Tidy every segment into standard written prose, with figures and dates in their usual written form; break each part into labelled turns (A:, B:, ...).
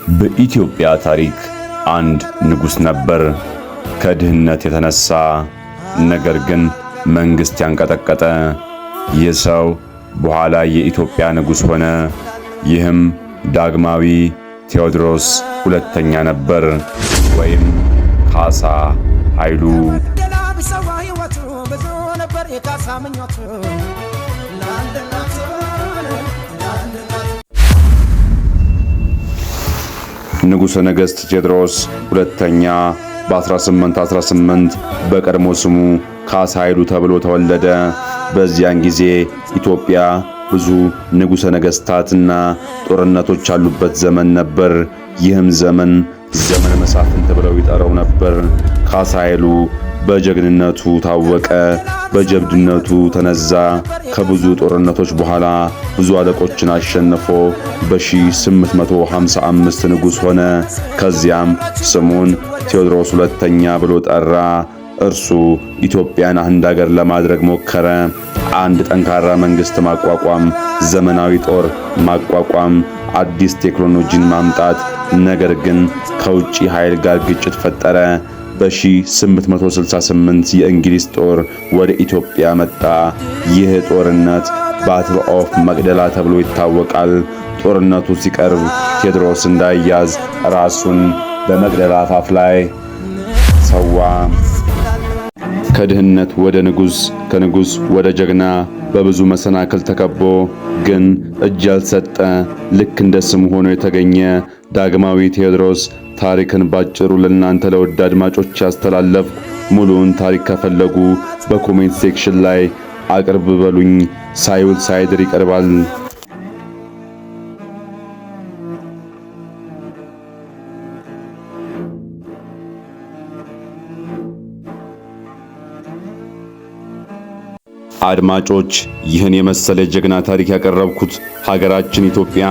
A: በኢትዮጵያ ታሪክ አንድ ንጉሥ ነበር። ከድህነት የተነሳ ነገር ግን መንግሥት ያንቀጠቀጠ። ይህ ሰው በኋላ የኢትዮጵያ ንጉሥ ሆነ። ይህም ዳግማዊ ቴዎድሮስ ሁለተኛ ነበር፣ ወይም ካሳ ኃይሉ። ንጉሠ ነገሥት ቴዎድሮስ ሁለተኛ በ1818 በቀድሞ ስሙ ካሳ ኃይሉ ተብሎ ተወለደ። በዚያን ጊዜ ኢትዮጵያ ብዙ ንጉሠ ነገሥታትና ጦርነቶች ያሉበት ዘመን ነበር። ይህም ዘመን ዘመነ መሳፍንት ብለው ይጠራው ነበር። ካሳ ኃይሉ በጀግንነቱ ታወቀ፣ በጀብድነቱ ተነዛ። ከብዙ ጦርነቶች በኋላ ብዙ አለቆችን አሸንፎ በ1855 ንጉሥ ሆነ። ከዚያም ስሙን ቴዎድሮስ ሁለተኛ ብሎ ጠራ። እርሱ ኢትዮጵያን አንድ አገር ለማድረግ ሞከረ። አንድ ጠንካራ መንግሥት ማቋቋም፣ ዘመናዊ ጦር ማቋቋም፣ አዲስ ቴክኖሎጂን ማምጣት። ነገር ግን ከውጪ ኃይል ጋር ግጭት ፈጠረ። በ1868 የእንግሊዝ ጦር ወደ ኢትዮጵያ መጣ። ይህ ጦርነት ባትል ኦፍ መቅደላ ተብሎ ይታወቃል። ጦርነቱ ሲቀርብ ቴዎድሮስ እንዳይያዝ ራሱን በመቅደላ አፋፍ ላይ ሰዋ። ከድህነት ወደ ንጉሥ፣ ከንጉሥ ወደ ጀግና በብዙ መሰናክል ተከቦ ግን እጅ ያልሰጠ ልክ እንደ ስሙ ሆኖ የተገኘ ዳግማዊ ቴዎድሮስ ታሪክን ባጭሩ ለእናንተ ለውድ አድማጮች ያስተላለፍ። ሙሉውን ታሪክ ከፈለጉ በኮሜንት ሴክሽን ላይ አቅርብ በሉኝ። ሳይውል ሳይድር ይቀርባል። አድማጮች ይህን የመሰለ ጀግና ታሪክ ያቀረብኩት ሀገራችን ኢትዮጵያ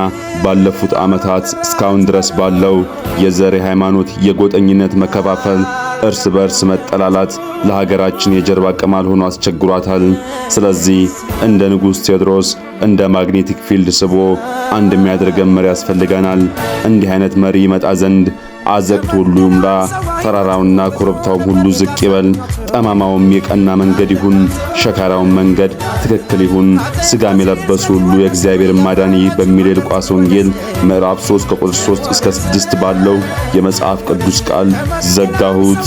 A: ባለፉት ዓመታት እስካሁን ድረስ ባለው የዘር፣ ሃይማኖት፣ የጎጠኝነት መከፋፈል፣ እርስ በርስ መጠላላት ለሀገራችን የጀርባ ቅማል ሆኖ አስቸግሯታል። ስለዚህ እንደ ንጉሥ ቴዎድሮስ እንደ ማግኔቲክ ፊልድ ስቦ አንድ የሚያደርገን መሪ ያስፈልገናል። እንዲህ አይነት መሪ ይመጣ ዘንድ አዘቅቱ ሁሉ ይሙላ፣ ተራራውና ኮረብታውም ሁሉ ዝቅ ይበል፣ ጠማማውም የቀና መንገድ ይሁን፣ ሸካራውን መንገድ ትክክል ይሁን፣ ሥጋም የለበሱ ሁሉ የእግዚአብሔር ማዳን በሚል የሉቃስ ወንጌል ምዕራፍ 3 ከቁጥር 3 እስከ 6 ባለው የመጽሐፍ ቅዱስ ቃል ዘጋሁት።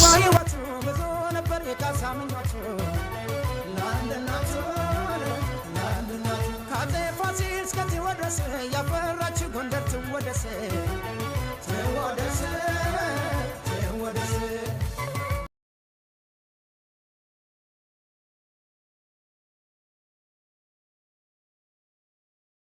B: ያፈራች ጎንደር ትወደስ